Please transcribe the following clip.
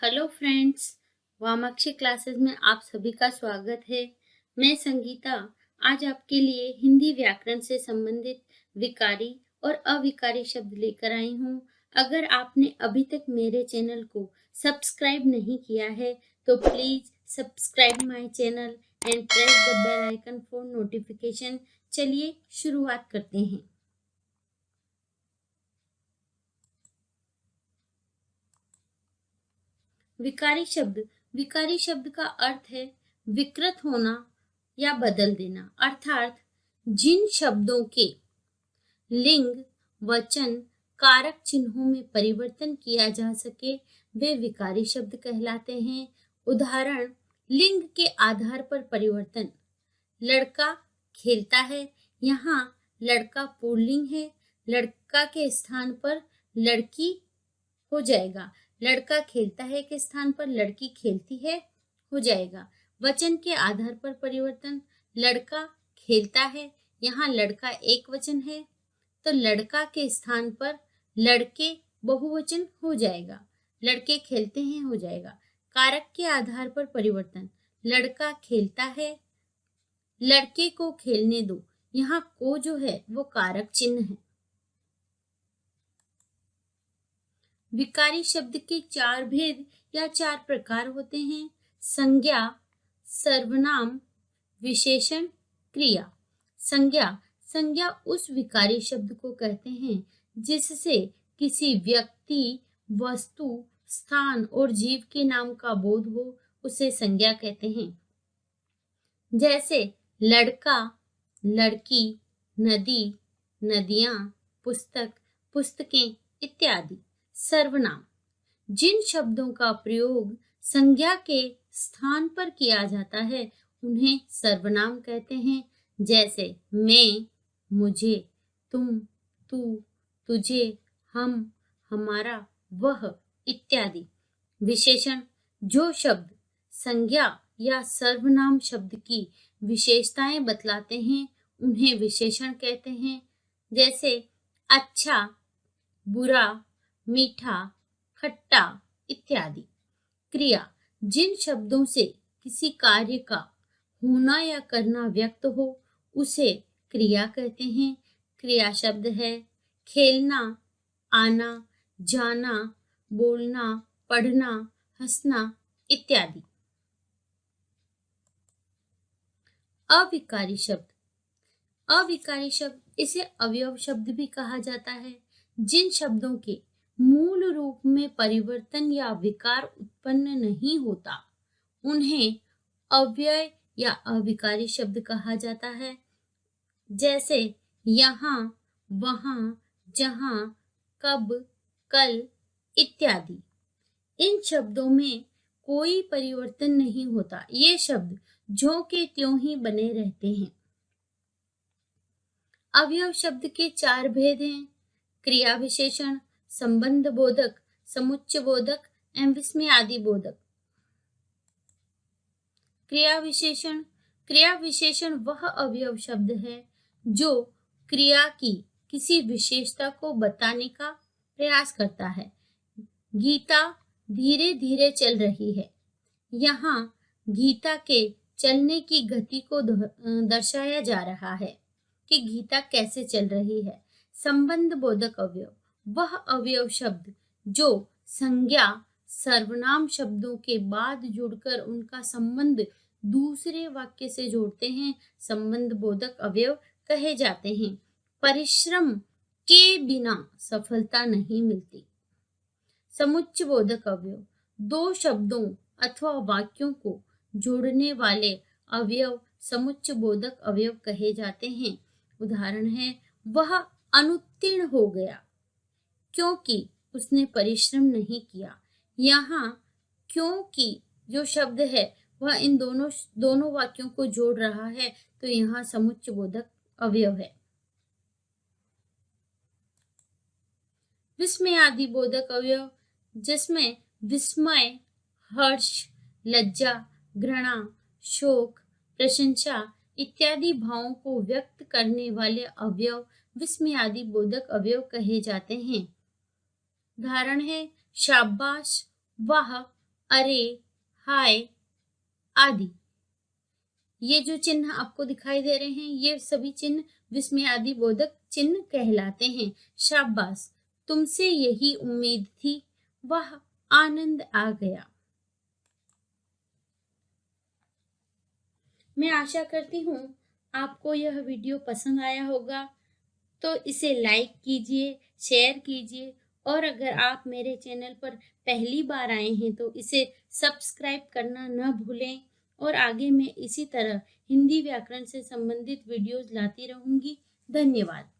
Hello friends, वामाक्षी classes में आप सभी का स्वागत है। मैं संगीता आज आपके लिए हिंदी व्याकरण से संबंधित विकारी और अविकारी शब्द लेकर आई हूँ। अगर आपने अभी तक मेरे चैनल को सब्सक्राइब नहीं किया है तो please subscribe my channel and press the bell icon for notification. चलिए शुरुआत करते हैं। विकारी शब्द का अर्थ है विकृत होना या बदल देना, अर्थात जिन शब्दों के लिंग, वचन, कारक चिन्हों में परिवर्तन किया जा सके वे विकारी शब्द कहलाते हैं। उदाहरण, लिंग के आधार पर परिवर्तन। लड़का खेलता है, यहाँ लड़का पुल्लिंग है, लड़का के स्थान पर लड़की हो जाएगा। लड़का खेलता है के स्थान पर लड़की खेलती है हो जाएगा। वचन के आधार पर परिवर्तन। लड़का खेलता है, यहाँ लड़का एक वचन है तो लड़का के स्थान पर लड़के बहुवचन हो जाएगा। लड़के खेलते हैं हो जाएगा। कारक के आधार पर परिवर्तन। लड़का खेलता है, लड़के को खेलने दो, यहाँ को जो है वो कारक चिन्ह है। विकारी शब्द के चार भेद या चार प्रकार होते हैं: संज्ञा, सर्वनाम, विशेषण, क्रिया। संज्ञा उस विकारी शब्द को कहते हैं जिससे किसी व्यक्ति, वस्तु, स्थान और जीव के नाम का बोध हो, उसे संज्ञा कहते हैं। जैसे लड़का, लड़की, नदी, नदियां, पुस्तक, पुस्तकें इत्यादि। सर्वनाम, जिन शब्दों का प्रयोग संज्ञा के स्थान पर किया जाता है उन्हें सर्वनाम कहते हैं। जैसे मैं, मुझे, तुम, तू, तुझे, हम, हमारा, वह इत्यादि। विशेषण, जो शब्द संज्ञा या सर्वनाम शब्द की विशेषताएं बतलाते हैं उन्हें विशेषण कहते हैं। जैसे अच्छा, बुरा, मीठा, खट्टा इत्यादि। क्रिया, जिन शब्दों से किसी कार्य का होना या करना व्यक्त हो उसे क्रिया कहते हैं। क्रिया शब्द है खेलना, आना, जाना, बोलना, पढ़ना, हंसना इत्यादि। अविकारी शब्द इसे अवयव शब्द भी कहा जाता है। जिन शब्दों के मूल रूप में परिवर्तन या विकार उत्पन्न नहीं होता उन्हें अव्यय या अविकारी शब्द कहा जाता है। जैसे यहाँ, वहां, जहां, कब, कल इत्यादि। इन शब्दों में कोई परिवर्तन नहीं होता, ये शब्द ज्यों के त्यों ही बने रहते हैं। अवयव शब्द के चार भेद हैं: क्रिया विशेषण, संबंध बोधक, समुच्चय बोधक एवं विस्मयादि बोधक। क्रिया विशेषण वह अवयव शब्द है जो क्रिया की किसी विशेषता को बताने का प्रयास करता है। गीता धीरे धीरे चल रही है, यहाँ गीता के चलने की गति को दर्शाया जा रहा है कि गीता कैसे चल रही है। संबंध बोधक अवयव वह अवयव शब्द जो संज्ञा, सर्वनाम शब्दों के बाद जुड़कर उनका संबंध दूसरे वाक्य से जोड़ते हैं, संबंध बोधक अवयव कहे जाते हैं। परिश्रम के बिना सफलता नहीं मिलती। समुच्चय बोधक अवयव दो शब्दों अथवा वाक्यों को जोड़ने वाले अवयव समुच्चय बोधक अवयव कहे जाते हैं। उदाहरण है, वह अनुत्तीर्ण हो गया क्योंकि उसने परिश्रम नहीं किया। यहाँ क्योंकि जो शब्द है वह इन दोनों वाक्यों को जोड़ रहा है तो यहाँ समुच्चय बोधक अवयव है। विस्मयादि बोधक अवयव जिसमें विस्मय, हर्ष, लज्जा, घृणा, शोक, प्रशंसा इत्यादि भावों को व्यक्त करने वाले अवयव विस्मयादि बोधक अवयव कहे जाते हैं। उदाहरण है, शाबाश, वाह, अरे, हाय आदि। ये जो चिन्ह आपको दिखाई दे रहे हैं, ये सभी चिन्ह विस्मयादि बोधक चिन्ह कहलाते हैं। शाबाश, तुमसे यही उम्मीद थी। वाह, आनंद आ गया। मैं आशा करती हूँ आपको यह वीडियो पसंद आया होगा, तो इसे लाइक कीजिए, शेयर कीजिए, और अगर आप मेरे चैनल पर पहली बार आए हैं तो इसे सब्सक्राइब करना न भूलें। और आगे मैं इसी तरह हिंदी व्याकरण से संबंधित वीडियोस लाती रहूँगी। धन्यवाद।